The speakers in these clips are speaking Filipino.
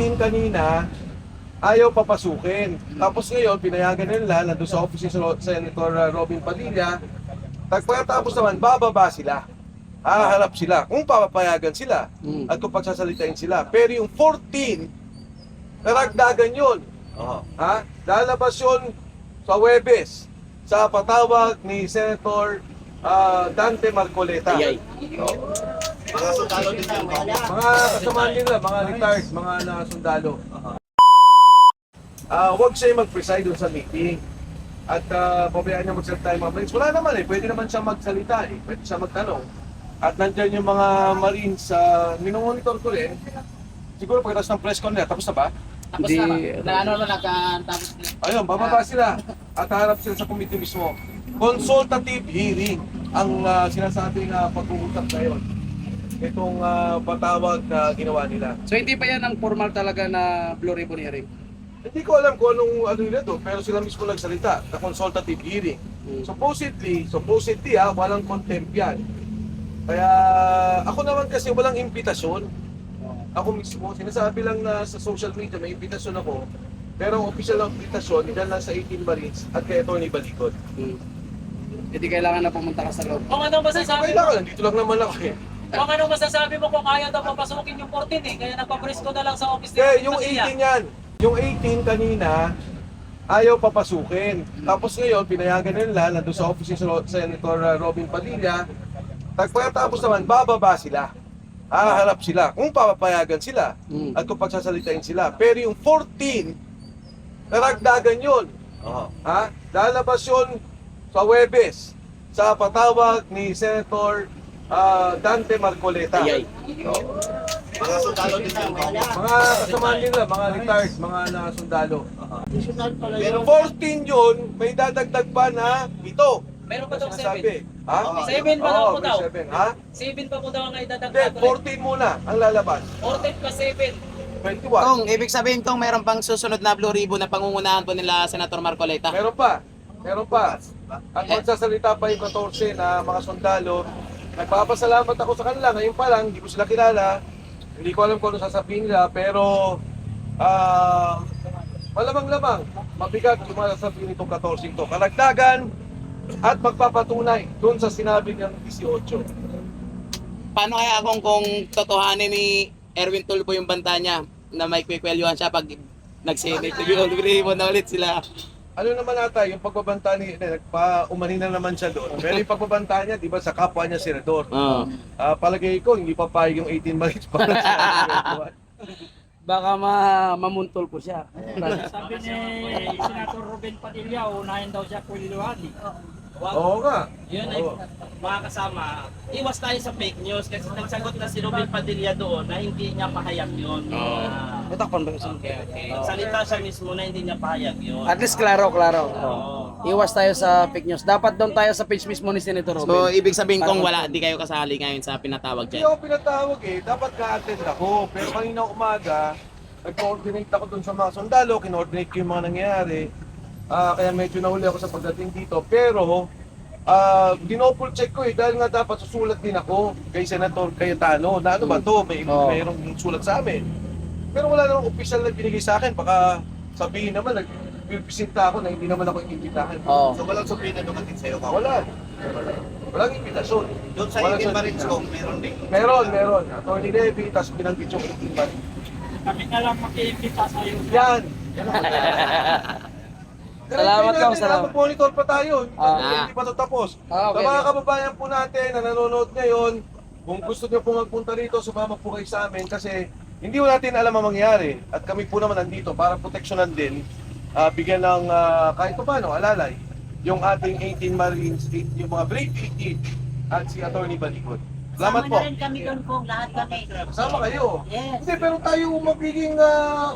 18 kanina, ayaw papasukin. Tapos ngayon, pinayagan nila, nandun sa office ni Senator Robin Padilla. Pagkatapos naman, bababa sila. Haharap sila. Kung papapayagan sila at kung pagsasalitain sila. Pero yung 14, naragdagan yun. Ha? Lalabas yun sa Huwebes sa patawag ni Senator Dante Marcoleta. Mga sundalo din yan. Mga kasama nila, mga retired, mga sundalo. Huwag siya mag-preside dun sa meeting. At pabayaan niya magsalita yung mga Marines. Wala naman pwede naman siya magsalita pwede siya magtanong. At nandyan yung mga Marines, minomonitor ko rin. Siguro pagkatapos ng press con nila, tapos na ba? Tapos na tapos na. Ayun, bababa sila at harap sila sa committee mismo. Consultative hearing ang sinasabing pag-uusap ngayon. Itong patawag na ginawa nila. So hindi pa yan ang formal talaga na Blue Ribbon hearing? Hindi ko alam kung anong ano nila to, pero sila mismo nagsalita na consultative hearing. Supposedly, walang contempt yan. Kaya ako naman kasi walang imbitasyon. Ako mismo, sinasabi lang na sa social media may imbitasyon ako. Pero ang official na imbitasyon, dyan lang sa 18 Marines at kay Atty. Balikod. Hindi kailangan na pumunta ka sa loob. Kung anong masasabi mo, Kailangan, dito lang naman ako kung anong masasabi mo kung kaya daw papasukin yung 14 kaya nagpapresko na lang sa office Yung 18 yan, yung 18 kanina, ayaw papasukin. Tapos ngayon, pinayagan nila, nandun sa office ni Senator Robin Padilla. Pagkatapos naman, bababa sila. Haharap sila. Kung papapayagan sila at kung pagsasalitain sila. Pero yung 14, naragdagan yun. Ha? Lalabas yun sa Huwebes sa patawag ni Senator Dante Marcoleta. Mga sundalo din yan. Mga kasama nila, mga retired, mga sundalo. Pero 14 yun, may dadagdag pa na ito. Meron pa daw 7. Sinasabi. Ha? 7 pa daw po may daw. 7. Ha? 7 pa po daw ang Hindi, idadagdag. 14 muna ang lalabas. 14 plus 7. 21. Kung ibig sabihin kung meron pang susunod na Blue Ribbon na pangungunahan po nila Senator Marcoleta. Meron pa. Meron pa. At magsasalita pa yung 14 na mga sundalo. Nagpapasalamat ako sa kanila. Ngayon pa lang, hindi ko sila kilala. Hindi ko alam kung ano sasabihin nila. Pero, malamang-lamang, mabigat yung mga sasabihin itong 14 ito. Karagdagan at magpapatunay doon sa sinabi niyang 18. Paano kaya kung totohanin ni Erwin Tulfo yung banta niya na may kwekwelyuhan siya pag nag-senate yung Blue Ribbon na ulit sila? Ano naman ata, yung pagbabanta ni, nagpa-umanin na naman siya doon. Pero yung pagbabanta niya, di ba, sa kapwa niya senador. Palagay ko, hindi papayag yung 18 Marines para sa Baka mamuntol po siya. Sabi ni Senator Ruben Padilla, unahin daw siya kuliluhan. Oo nga. Yun ay mga kasama, iwas tayo sa fake news kasi nagsagot na si Ruben Padilla doon na hindi niya pahayag yun. Ito conversation. Okay. Salita siya mismo na hindi niya pahayag yun. At least klaro. Iwas tayo sa fake news. Dapat doon tayo sa page mismo ni Senator So Robin. ibig sabihin kung wala, di kayo kasali ngayon sa pinatawag Hindi dyan. ako pinatawag dapat ka-attend ako. Pero kanina umaga, nag-coordinate ako dun sa mga sundalo, kinoordinate ko yung mga nangyayari. Kaya medyo nahuli ako sa pagdating dito. Pero, dinouble check ko dahil nga dapat susulat din ako kay Senator Cayetano na ano ba to, mayroong sulat sa amin. Pero wala namang official na binigay sa akin, baka sabihin naman, nagpipisita ako na hindi naman ako imbitahan. So walang subpoena dumating sa'yo ka? Wala. Walang imbitasyon. Doon sa Walang 18 Marines subpoena. kung meron din. Meron. Atty. Levy, tapos binanggit yung 18 Marines. Kami na lang makiimbita sa'yo. Yan! Salamat lang, salamat. Monitor pa tayo. Hindi pa ito tapos. Okay. Sa mga kababayan po natin na nanonood ngayon, kung gusto niyo po magpunta rito, sumama po kayo sa amin kasi hindi po natin alam ang mangyari. At kami po naman nandito para proteksyonan din, bigyan ng kahit pa paano, alalay, yung ating 18 Marines, yung mga Brave 18 at si Atty. Balikod. Salamat po. Sama na rin kami doon kung lahat kami. Sama kayo. Yes. Hindi, pero tayo magiging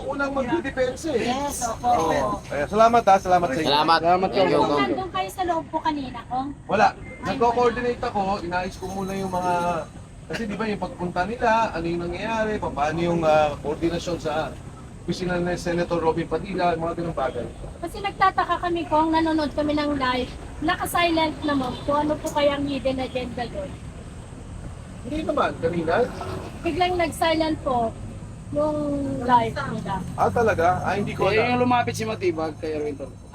unang magdidepensa eh. Yes, opo. Kaya salamat salamat sa inyo. Salamat. Salamat Pero kayo. kung nandun kayo sa loob po kanina, kung Wala. Nagko-coordinate ako, inayos ko muna yung mga... Kasi di ba yung pagpunta nila, ano yung nangyayari, paano yung koordinasyon sa opisina ni Senator Robin Padilla, mga ganung bagay. kasi nagtataka kami kung nanonood kami ng live, naka-silent naman kung ano po kayang hidden agenda doon. Hindi naman, kanina. Biglang nag-silent po. nung live nila. Ah, talaga? Ah, hindi ko Eh, alam. yung lumapit si Matibag kay Erwin Tulfo.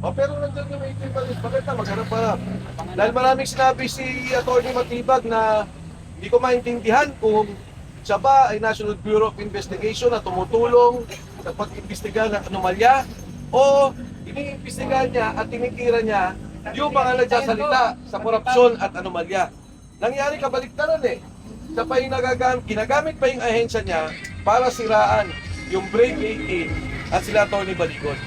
Pero nandiyan yung 18 pa rin. Bakit na? Maghanap pa. Dahil maraming sinabi si Atty. Matibag na hindi ko maintindihan kung siya ba ay National Bureau of Investigation na tumutulong sa pag-imbestiga ng anomalya o iniimbestigahan niya at tinitira niya yung mga nagsasalita sa korupsyon at anomalya. Nangyari kabaliktaran eh. Siya pa yung ginagamit pa yung ahensya niya para siraan yung Brave 18 at sila Tony Baligon.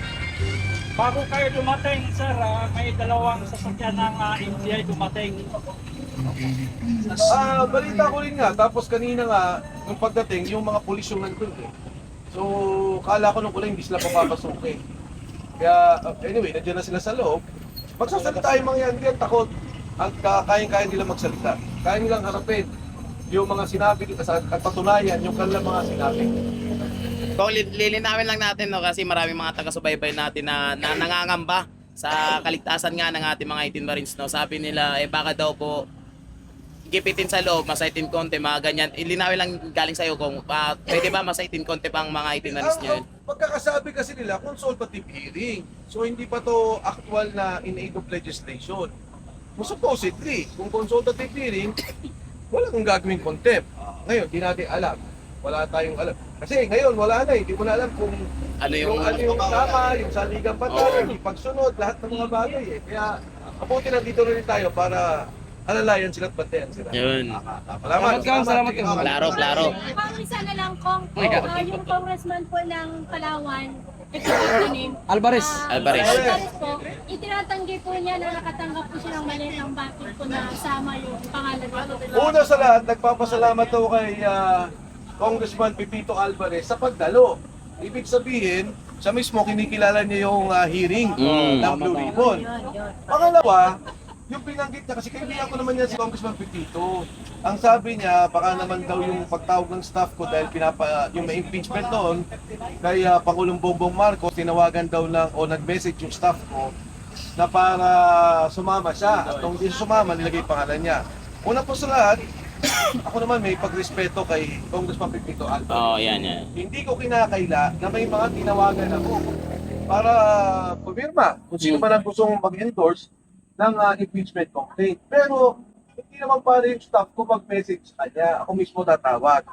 Bago kayo dumating, sir, may dalawang sasakyan ng NBI dumating. Balita ko rin nga, tapos kanina nga, nung pagdating, yung mga pulis yung nandun eh. So, kala ko nung una hindi sila papapasukin. Kaya, anyway, nandiyan na sila sa loob. Magsasalita yung mga yan, hindi yan takot. At kaya nila magsalita. Kaya nilang harapin yung mga sinabi at patunayan yung kanilang mga sinabi. Kung lilinawin lang natin no, kasi maraming mga taga-subaybay natin na nangangamba sa kaligtasan nga ng ating mga 18 Marines. No? Sabi nila, baka daw po gipitin sa loob, masaitin konti, mga ganyan. Ilinawin lang galing sa'yo kung pwede ba masaitin konti pang mga 18 Marines nyo yun? Pagkakasabi kasi nila, consultative hearing. So, hindi pa to actual na in aid of legislation. Kung supposedly, kung consultative hearing, wala kang gagawing contempt. Ngayon, di natin alam. Wala tayong alam. Kasi ngayon, wala na eh. Hindi mo na alam kung Ano yung yung tama, yung saligang patay, yung pagsunod, lahat ng mga bagay eh. Kaya, kaputi nandito rin tayo para alalayan sila at bantayan sila. Yun. Salamat. Salamat ka. Klaro, klaro. Kung isa na lang, Kong, my God. yung congressman po ng Palawan, ito yung name. Alvarez. Alvarez. Alvarez po, itinatanggi po niya na nakatanggap po siya ng mali ng bakit po na sama yung pangalan ko. Una sa lahat, nagpapasalamat ako kay Congressman Pepito Alvarez sa pagdalo. Ibig sabihin, siya mismo kinikilala niya yung hearing ng Blue Ribbon. Pangalawa, yung binanggit niya, kasi kaibigan ko naman yan si Congressman Pepito. Ang sabi niya, baka naman daw yung pagtawag ng staff ko dahil yung may impeachment doon, kay Pangulong Bongbong Marcos, tinawagan daw lang o nag-message yung staff ko na para sumama siya. At kung hindi siya sumama, nilagay pangalan niya. Una po sa lahat, ako naman may pagrespeto kay Congressman Pepito Alvarez. Oh, yan. Hindi ko kinakaila na may mga tinawagan ako para pumirma kung sino man ang gustong mag-endorse ng impeachment complaint. Pero hindi naman para yung staff ko mag-message sa kanya. Ako mismo tatawag.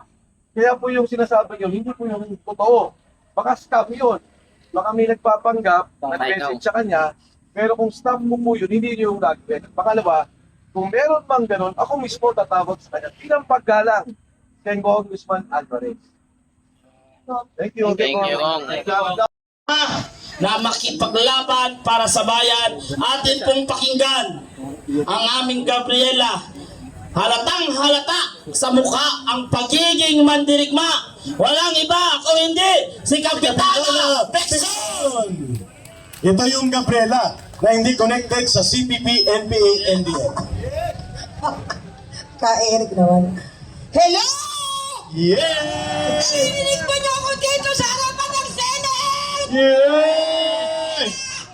Kaya po yung sinasabi nyo, hindi po yung totoo. Baka scam yun. Baka may nagpapanggap, nag-message sa kanya. Pero kung staff mo po yun, hindi nyo yung gagawin. Pangalawa, kung meron mang ganun, ako mismo tatawag sa kanya. Bilang paggalang kay Congressman Alvarez. Thank you. Thank you, Kong. Na makipaglaban para sa bayan, atin pong pakinggan ang aming Gabriela. Halatang halata sa mukha ang pagiging mandirigma. Walang iba kung hindi si Kapitana Pexon. Ito yung Gabriela na hindi connected sa CPP, NPA, NDN. Ka-Eric naman. Hello! Yes! Narinig ba niyo ako dito sa harapan ng Senate? Yes!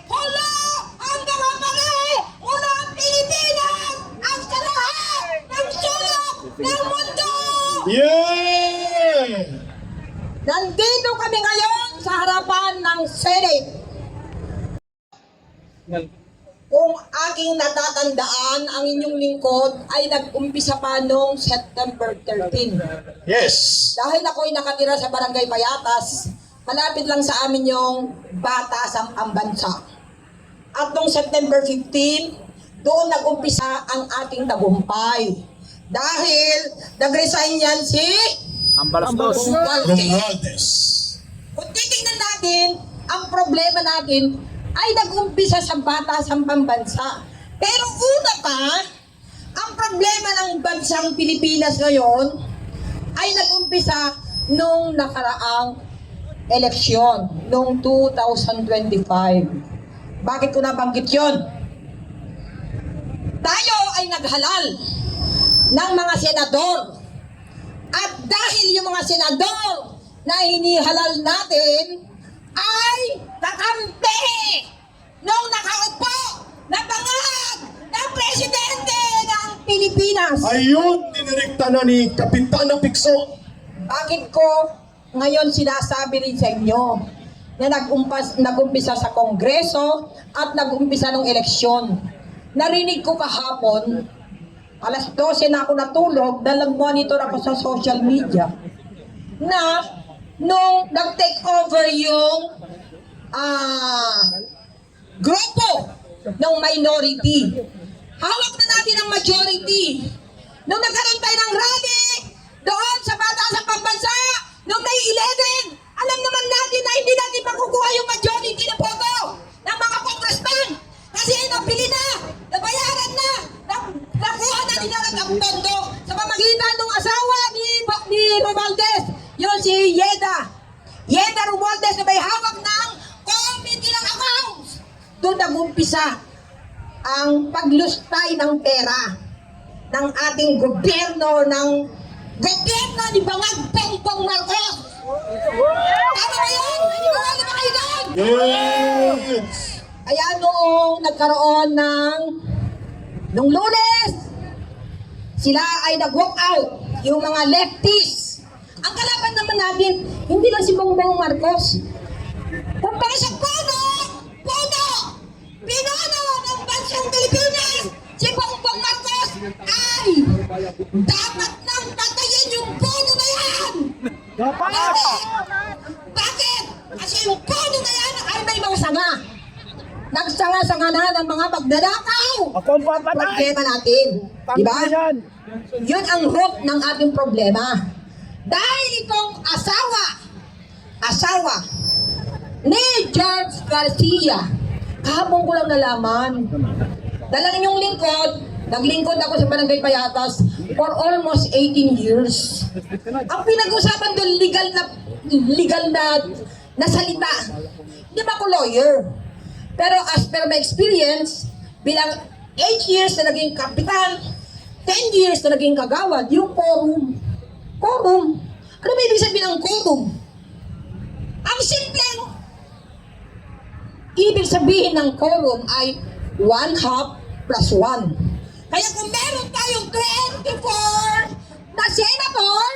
Hala! Ang mga mali! Mula ang Pilipinas! Ang sarahan ng sulok ng mundo! Yes! Nandito kami ngayon sa harapan ng Senate. Kung aking natatandaan, ang inyong lingkod ay nag-umpisa pa noong September 13. Yes! Dahil ako'y nakatira sa Barangay Payatas, malapit lang sa amin yung Batasang Pambansa. At noong September 15, doon nag-umpisa ang ating tagumpay. Dahil nag-resign yan si Ambalastos. Romualdez. Kung titignan natin, ang problema natin ay nag-umpisa sa Batasang Pambansa. Pero una pa, ang problema ng bansang Pilipinas ngayon ay nag-umpisa nung nakaraang eleksyon, noong 2025. Bakit ko nabanggit yun? Tayo ay naghalal ng mga senador. At dahil yung mga senador na hinihalal natin ay kakampi nung nakaupo na pangahag ng presidente ng Pilipinas. Ayun, dinirekta na ni Kapitana Pixo bakit ko ngayon sinasabi rin sa inyo na nag-umpisa sa Kongreso at nag-umpisa ng eleksyon. Narinig ko kahapon, alas 12 na ako natulog dahil nag-monitor ako sa social media, na nung nag-take over yung grupo ng minority, hawak na natin ang majority. Nung nagkaroon tayo ng rally doon sa Batasang Pambansa, noong May 11, alam naman natin na hindi natin makukuha yung majority ng boto ng mga congressman. Kasi napili na, nabayaran na, nakuha na nila ang pondo sa pamagitan ng asawa ni Romualdez, yun si Yeda Romualdez na may hawak ng committee ng accounts. Doon nag-umpisa ang paglustay ng pera ng ating gobyerno, ni Bangag Bongbong Marcos. Tama ba yun? Hindi ba kayo doon? Yes! Kaya noong nagkaroon nung Lunes, sila ay nag-walk out, yung mga leftists. Ang kalaban naman natin, hindi lang si Bongbong Marcos. Kumbaga sa puno ng bansang Pilipinas, si Bongbong Marcos ay dapat nang patayin yung puno na yan. Bakit? Kasi yung puno na yan ay may mga sanga. Nagsanga-sanga na ng mga magdadakaw. Problema natin. Diba? Yun ang root ng ating problema. Dahil itong asawa ni George Garcia, kahapon ko lang nalaman, dala ninyong lingkod, naglingkod ako sa Barangay Payatas for almost 18 years. Ang pinag-usapan doon, legal na salita. Hindi ba ako lawyer? Pero as per my experience, bilang 8 years na naging kapitan, 10 years na naging kagawad, yung quorum. Ano ba ibig sabihin ng quorum? Ang simpleng ibig sabihin ng quorum ay 1/2 + 1. Kaya kung meron tayong 24 na senator,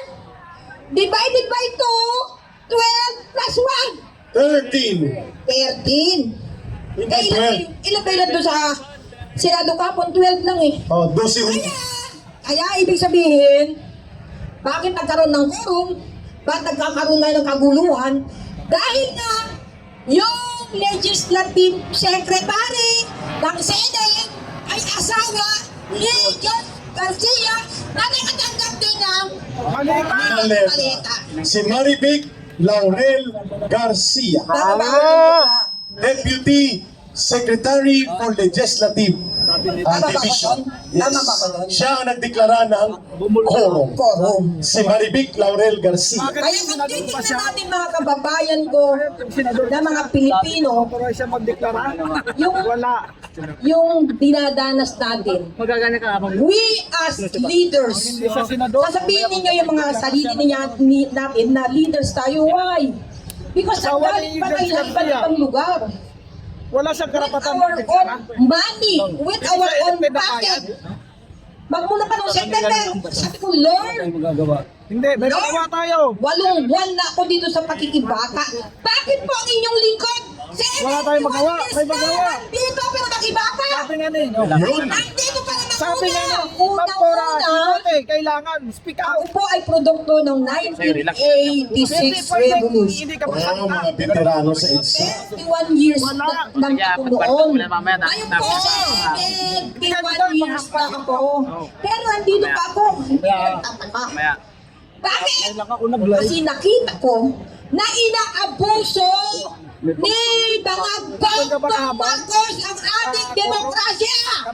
divided by 2, 12 plus 1. 13. Ilan ba ilan doon sa Senado kapon? 12 lang eh. Oh, 12. Kaya ibig sabihin, bakit nagkaroon ng quorum? Bakit nagkakaroon ngayon ng kaguluhan? Dahil nga, yung legislative secretary ng Senate ay asawa ni George Garcia na nakatanggap din ng maleta. Si Maribig Laurel Garcia, Tama ba? Deputy Secretary for Legislative Division. Tama ba ko yun? Siya ang nagdeklara ng quorum. Si Maribig Laurel Garcia. Kaya kung titignan natin mga kababayan ko na mga Pilipino, yung dinadanas natin, we as leaders, sasabihin ninyo yung mga sarili natin na leaders tayo, why? Because ang galing pa kayo ng ibang lugar. Wala siyang karapatan With our own money, with our own pocket. Magmula pa noong September, sabi ko, Lord, Hindi, may magawa tayo. 8 buwan na ako dito sa pakikibaka. Bakit po ang inyong lingkod? Wala tayong magawa, may magawa. Dito pero makibaka. Sabi nga ni, Nandito para sabi nga ni, Unang-una, kailangan, speak out. ako po ay produkto ng 1986 Revolution. Hindi ka Oh, mga veterano sa EDSA. 21 years na ako noon. Ngayon po, 21 years na ako. Pero nandito pa ako. Hindi nagtataka. Bakit? Kasi nakita ko na inaabuso ni Bongbong Marcos ang ating demokrasya.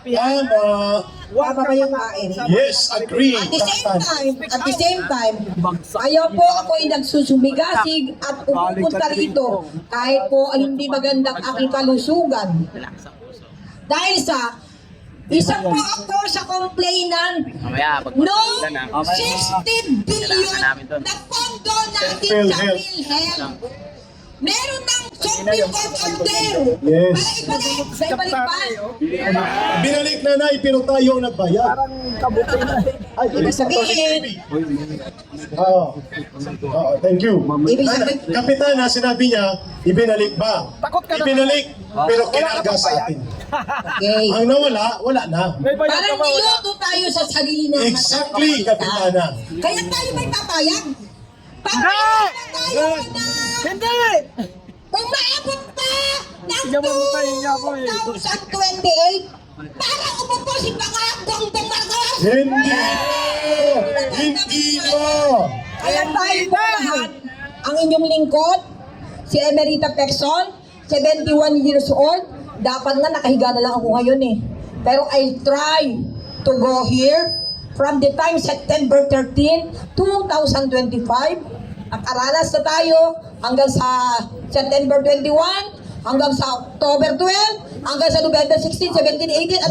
Tama ba yung kain? Yes, agree. At the same time, ayaw po ako ay nagsusumigasig at pupunta rito kahit po ay hindi magandang aking kalusugan. Dahil sa isa po ako sa complainant no 60 billion na pondo natin sa PhilHealth. Meron ng Supreme Court order. Yes. Para ibalik pa. Binalik na na, pero tayo ang nagbayad. Ay, Ibig sabihin, Oo. Thank you. Ibig sabihin- Kapitana, sinabi niya, ibinalik ba? Ibinalik, pero kinarga sa atin. okay. Ang nawala, wala na. Parang niluto tayo sa sarili natin. Exactly, Kapitana. Kaya tayo may papayag. Papayag na tayo na umaabot pa ng 2028 para umupo si Pangagong Marcos. Hindi! Hindi mo! Kaya tayo po lahat, ang inyong lingkod, si Emerita Pexon, 71 years old, dapat nga nakahiga na lang ako ngayon eh. Pero I'll try to go here from the time September 13, 2025. Nakaranas na tayo hanggang sa September 21, hanggang sa October 12, hanggang sa November 16, 17, 18, at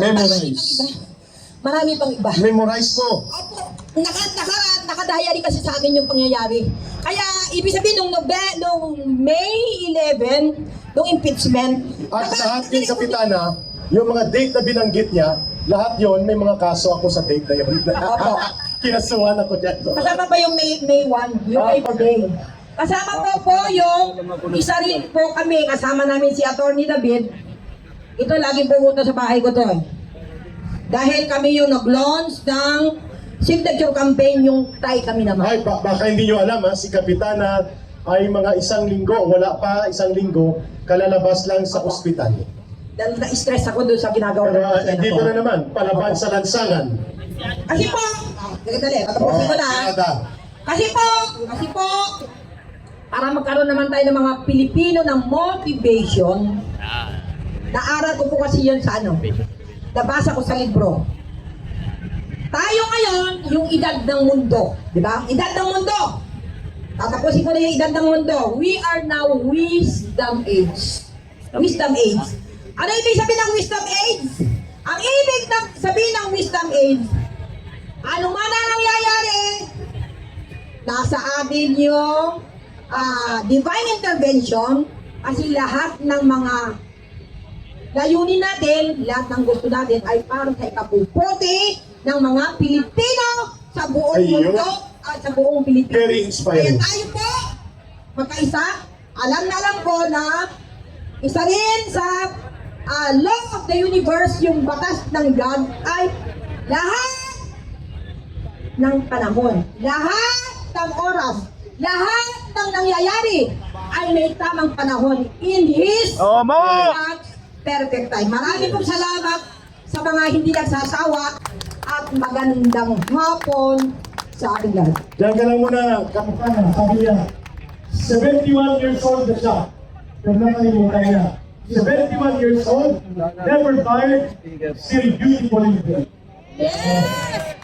marami pang iba. Memorize mo. Opo, nakadayari kasi sa akin yung pangyayari. Kaya, ibig sabihin, nung May 11, nung impeachment, At lahat yung Kapitana, yung mga date na binanggit niya, lahat yon may mga kaso ako sa date na yun. Opo. Kinasuhan ako dyan. Kasama pa yung May 1, yung Labor Day. Kasama po yung isa rin po kami, kasama namin si Attorney David. Ito, laging pumunta sa bahay ko to eh. Dahil kami yung nag-launch ng signature campaign, yung tay kami naman. Ay, baka hindi nyo alam ha, si Kapitana ay mga isang linggo, wala pa isang linggo, kalalabas lang sa ospital. Dahil na-stress ako doon sa ginagawa Pero ng dito na naman, palaban sa lansangan. Kasi po, dali, patapusin ko na ha. Kasi po, para magkaroon naman tayo ng mga Pilipino ng motivation, naaral ko po kasi yun sa nabasa ko sa libro. Tayo ngayon, yung edad ng mundo, di ba? Edad ng mundo. Tatapusin ko na yung edad ng mundo. We are now wisdom age. Wisdom age. Ano ibig sabihin ng wisdom age? Ang ibig sabihin ng wisdom age, ano man ang nangyayari, nasa atin yung divine intervention, kasi lahat ng mga layunin natin, lahat ng gusto natin ay para sa ikabubuti ng mga Pilipino sa buong Ayun. mundo at sa buong Pilipinas. Very inspiring. Kaya tayo po, magkaisa, alam ko na isa rin sa law of the universe, yung batas ng God, ay lahat ng panahon, lahat ng oras, lahat ng nangyayari ay may tamang panahon in His perfect time. Marami pong salamat sa mga hindi nagsasawa at magandang hapon sa ating lahat. Diyan ka lang muna, Kapitana, sabi niya, 71 years old na siya. Pero nakalimutan niya. 71 years old, never tired, still beautiful in bed. Yes!